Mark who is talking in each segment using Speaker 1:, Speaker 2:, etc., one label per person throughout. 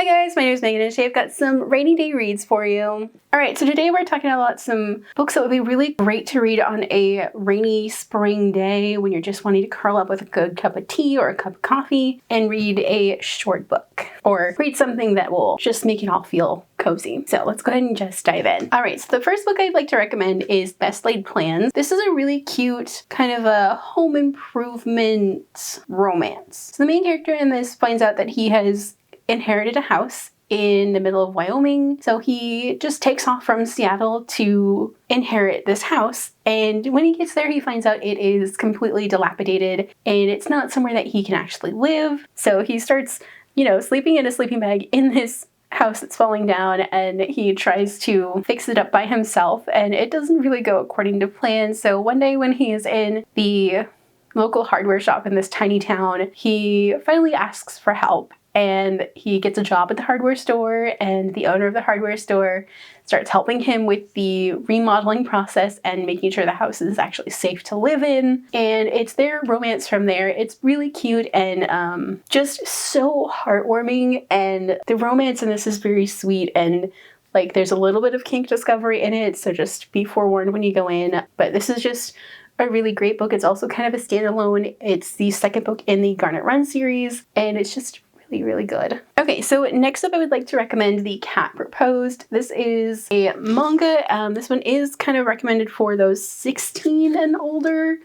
Speaker 1: Hi guys, my name is Megan and today I've got some rainy day reads for you. Alright, so today we're talking about some books that would be really great to read on a rainy spring day when you're just wanting to curl up with a good cup of tea or a cup of coffee and read a short book. Or read something that will just make it all feel cozy. So let's go ahead and just dive in. Alright, so the first book I'd like to recommend is Best Laid Plans. This is a really cute kind of a home improvement romance. So the main character in this finds out that he has inherited a house in the middle of Wyoming. So he just takes off from Seattle to inherit this house. And when he gets there, he finds out it is completely dilapidated and it's not somewhere that he can actually live. So he starts, sleeping in a sleeping bag in this house that's falling down, and he tries to fix it up by himself, and it doesn't really go according to plan. So one day when he is in the local hardware shop in this tiny town, he finally asks for help. And he gets a job at the hardware store, and the owner of the hardware store starts helping him with the remodeling process and making sure the house is actually safe to live in. And it's their romance from there. It's really cute and just so heartwarming. And the romance in this is very sweet, and there's a little bit of kink discovery in it. So just be forewarned when you go in. But this is just a really great book. It's also kind of a standalone. It's the second book in the Garnet Run series, and it's just really good. Okay, so next up I would like to recommend The Cat Proposed. This is a manga. This one is kind of recommended for those 16 and older.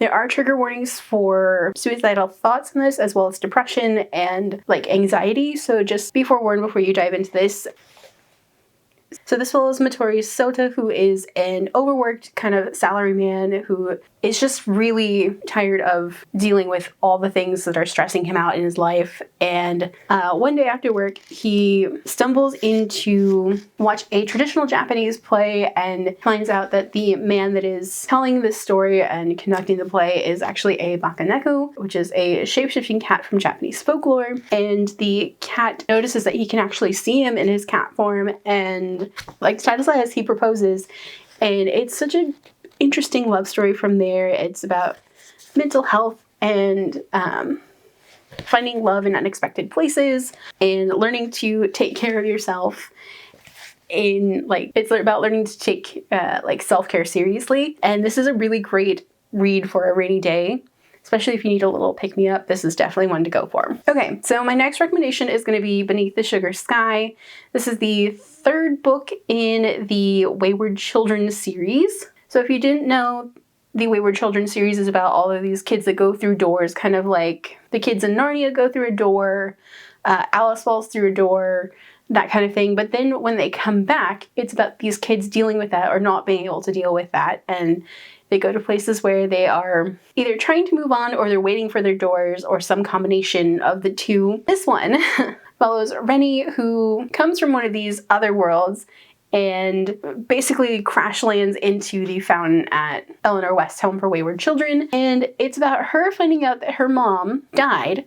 Speaker 1: There are trigger warnings for suicidal thoughts in this, as well as depression and anxiety, so just be forewarned before you dive into this. So this follows Motori Sota, who is an overworked kind of salaryman who is just really tired of dealing with all the things that are stressing him out in his life. And one day after work, he stumbles into watch a traditional Japanese play and finds out that the man that is telling this story and conducting the play is actually a bakaneko, which is a shape-shifting cat from Japanese folklore. And the cat notices that he can actually see him in his cat form, and like the title says, he proposes. And it's such an interesting love story from there. It's about mental health and finding love in unexpected places and learning to take care of yourself. It's about learning to take self-care seriously. And this is a really great read for a rainy day, especially if you need a little pick-me-up. This is definitely one to go for. Okay, so my next recommendation is going to be Beneath the Sugar Sky. This is the third book in the Wayward Children series. So if you didn't know, the Wayward Children series is about all of these kids that go through doors, kind of like the kids in Narnia go through a door, Alice falls through a door, that kind of thing. But then when they come back, it's about these kids dealing with that or not being able to deal with that. And they go to places where they are either trying to move on or they're waiting for their doors or some combination of the two. This one follows Rennie, who comes from one of these other worlds and basically crash lands into the fountain at Eleanor West's Home for Wayward Children. And it's about her finding out that her mom died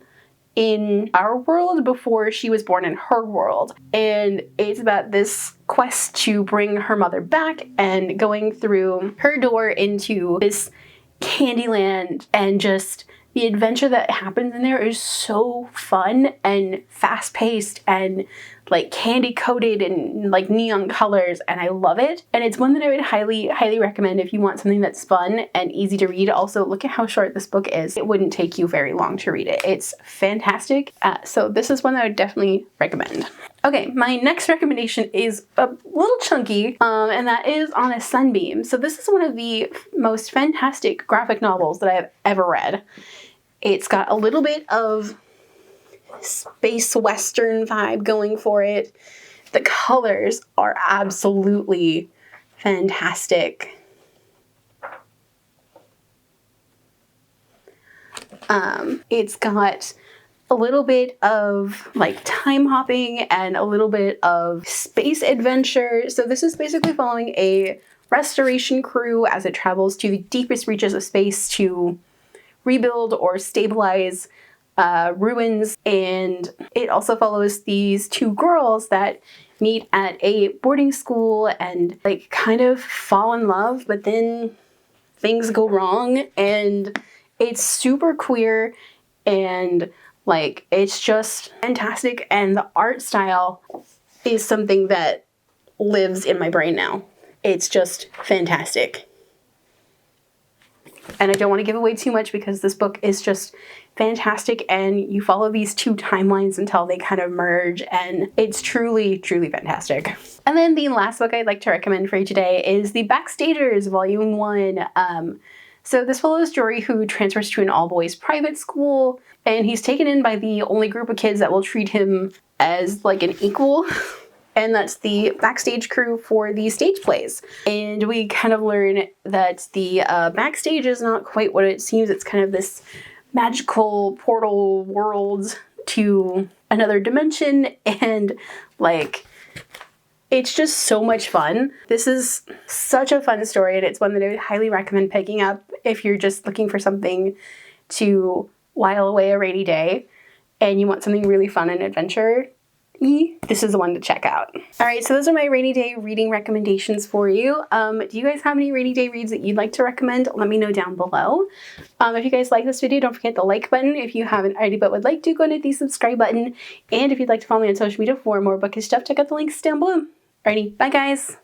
Speaker 1: in our world before she was born in her world. And it's about this quest to bring her mother back and going through her door into this Candyland, and just the adventure that happens in there is so fun and fast-paced and candy-coated and neon colors, and I love it. And it's one that I would highly recommend if you want something that's fun and easy to read. Also, look at how short this book is. It wouldn't take you very long to read it. It's fantastic. So this is one that I would definitely recommend. Okay, my next recommendation is a little chunky, and that is On a Sunbeam. So this is one of the most fantastic graphic novels that I've ever read. It's got a little bit of space western vibe going for it. The colors are absolutely fantastic. It's got a little bit of time hopping and a little bit of space adventure. So this is basically following a restoration crew as it travels to the deepest reaches of space to rebuild or stabilize ruins. And it also follows these two girls that meet at a boarding school and kind of fall in love, but then things go wrong, and it's super queer and Like, it's just fantastic, and the art style is something that lives in my brain now. It's just fantastic. And I don't want to give away too much because this book is just fantastic, and you follow these two timelines until they kind of merge, and it's truly, truly fantastic. And then the last book I'd like to recommend for you today is The Backstagers, Volume 1. So this follows Jory, who transfers to an all-boys private school, and he's taken in by the only group of kids that will treat him as like an equal. And that's the backstage crew for the stage plays. And we kind of learn that the backstage is not quite what it seems. It's kind of this magical portal world to another dimension, and like, it's just so much fun. This is such a fun story, and it's one that I would highly recommend picking up if you're just looking for something to while away a rainy day and you want something really fun and adventure. This is the one to check out. All right, so those are my rainy day reading recommendations for you. Do you guys have any rainy day reads that you'd like to recommend? Let me know down below. If you guys like this video, don't forget the like button. If you haven't already but would like to, go and hit the subscribe button. And if you'd like to follow me on social media for more bookish stuff, check out the links down below. Alrighty, bye guys.